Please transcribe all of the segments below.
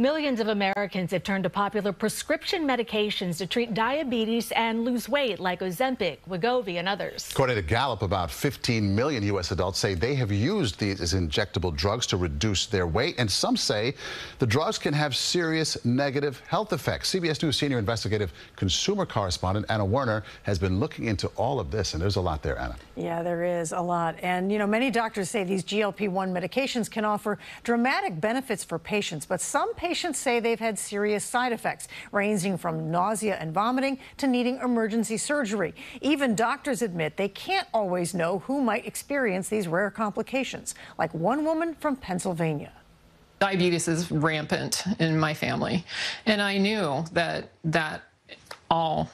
Millions of Americans have turned to popular prescription medications to treat diabetes and lose weight, like Ozempic, Wegovy, and others. According to Gallup, about 15 million U.S. adults say they have used these as injectable drugs to reduce their weight, and some say the drugs can have serious negative health effects. CBS News senior investigative consumer correspondent Anna Werner has been looking into all of this, and there's a lot there, Anna. Yeah, there is a lot. And, you know, many doctors say these GLP-1 medications can offer dramatic benefits for patients, but some patients say they've had serious side effects, ranging from nausea and vomiting to needing emergency surgery. Even doctors admit they can't always know who might experience these rare complications, like one woman from Pennsylvania. Diabetes is rampant in my family, and I knew that all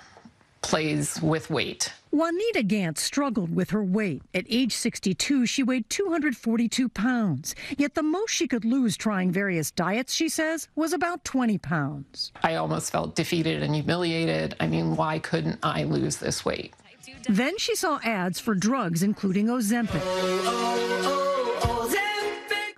plays with weight. Wanita Gant struggled with her weight. At age 62, she weighed 242 pounds. Yet the most she could lose trying various diets, she says, was about 20 pounds. I almost felt defeated and humiliated. I mean, why couldn't I lose this weight? Then she saw ads for drugs, including Ozempic.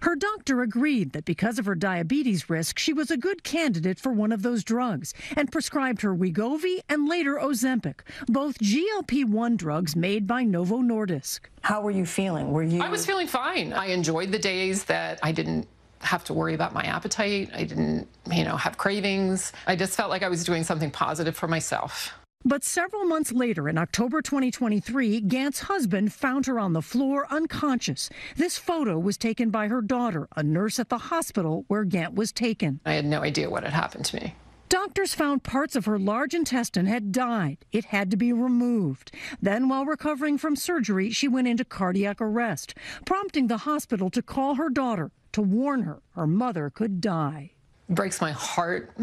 Her doctor agreed that because of her diabetes risk, she was a good candidate for one of those drugs and prescribed her Wegovy and later Ozempic, both GLP-1 drugs made by Novo Nordisk. How were you feeling? I was feeling fine. I enjoyed the days that I didn't have to worry about my appetite. I didn't, have cravings. I just felt like I was doing something positive for myself. But several months later, in October 2023, Gant's husband found her on the floor unconscious. This photo was taken by her daughter, a nurse at the hospital where Gant was taken. I had no idea what had happened to me. Doctors found parts of her large intestine had died. It had to be removed. Then, while recovering from surgery, she went into cardiac arrest, prompting the hospital to call her daughter to warn her her mother could die. It breaks my heart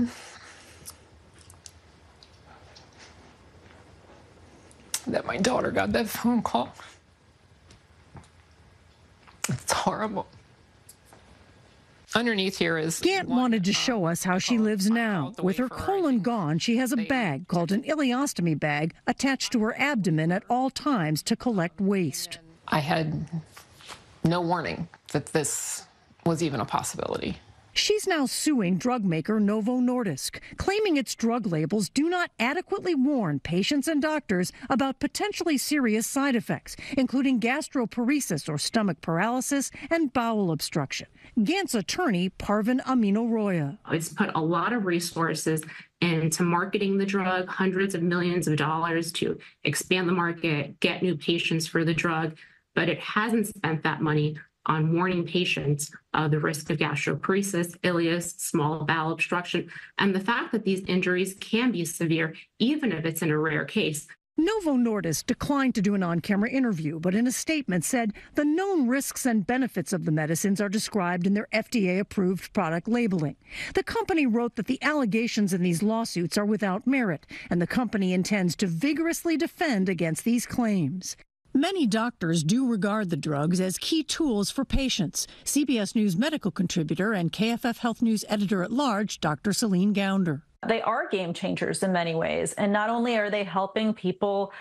that my daughter got that phone call. It's horrible. Underneath here is... Gant wanted to show us how she lives now. With her colon gone, she has a bag called an ileostomy bag attached to her abdomen at all times to collect waste. I had no warning that this was even a possibility. She's now suing drug maker Novo Nordisk, claiming its drug labels do not adequately warn patients and doctors about potentially serious side effects, including gastroparesis or stomach paralysis and bowel obstruction. Gant's attorney, Parvin Amino-Roya. It's put a lot of resources into marketing the drug, hundreds of millions of dollars to expand the market, get new patients for the drug, but it hasn't spent that money on warning patients of the risk of gastroparesis, ileus, small bowel obstruction, and the fact that these injuries can be severe, even if it's in a rare case. Novo Nordisk declined to do an on-camera interview, but in a statement said the known risks and benefits of the medicines are described in their FDA-approved product labeling. The company wrote that the allegations in these lawsuits are without merit, and the company intends to vigorously defend against these claims. Many doctors do regard the drugs as key tools for patients. CBS News medical contributor and KFF Health News editor-at-large, Dr. Celine Gounder. They are game changers in many ways. And not only are they helping people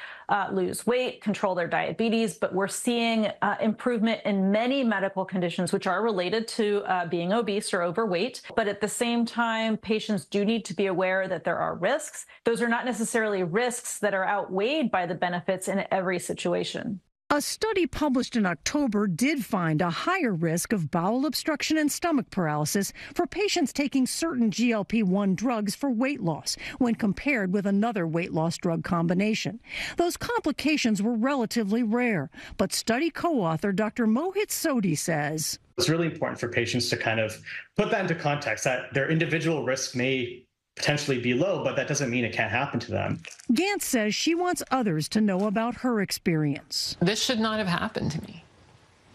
lose weight, control their diabetes, but we're seeing improvement in many medical conditions which are related to being obese or overweight. But at the same time, patients do need to be aware that there are risks. Those are not necessarily risks that are outweighed by the benefits in every situation. A study published in October did find a higher risk of bowel obstruction and stomach paralysis for patients taking certain GLP-1 drugs for weight loss when compared with another weight loss drug combination. Those complications were relatively rare, but study co-author Dr. Mohit Sodhi says it's really important for patients to kind of put that into context, that their individual risk may potentially be low, but that doesn't mean it can't happen to them. Gant says she wants others to know about her experience. This should not have happened to me.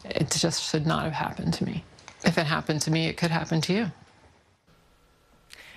It just should not have happened to me. If it happened to me, it could happen to you.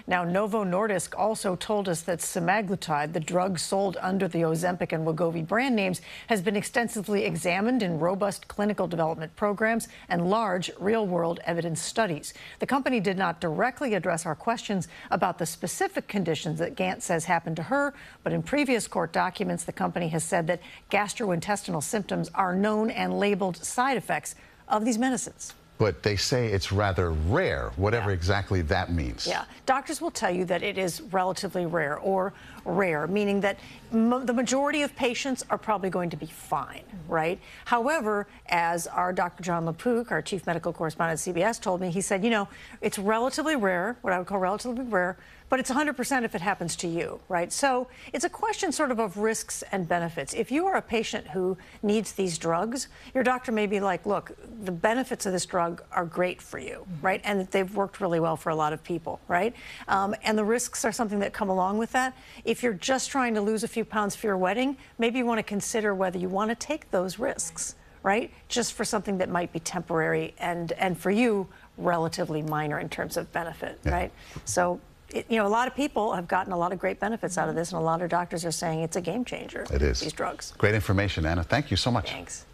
Now, Novo Nordisk also told us that semaglutide, the drug sold under the Ozempic and Wegovy brand names, has been extensively examined in robust clinical development programs and large real-world evidence studies. The company did not directly address our questions about the specific conditions that Gant says happened to her, but in previous court documents, the company has said that gastrointestinal symptoms are known and labeled side effects of these medicines. But they say it's rather rare, whatever exactly that means. Yeah, doctors will tell you that it is relatively rare, or rare, meaning that the majority of patients are probably going to be fine, right? However, as our Dr. John LaPook, our chief medical correspondent at CBS, told me, he said, you know, it's relatively rare, what I would call relatively rare, but it's 100% if it happens to you, right? So it's a question sort of risks and benefits. If you are a patient who needs these drugs, your doctor may be like, look, the benefits of this drug are great for you, right? And they've worked really well for a lot of people, right? And the risks are something that come along with that. If you're just trying to lose a few pounds for your wedding, maybe you want to consider whether you want to take those risks, right? Just for something that might be temporary and for you, relatively minor in terms of benefit, right? So, you know, a lot of people have gotten a lot of great benefits out of this, and a lot of doctors are saying it's a game changer. It is. These drugs. Great information, Anna. Thank you so much. Thanks.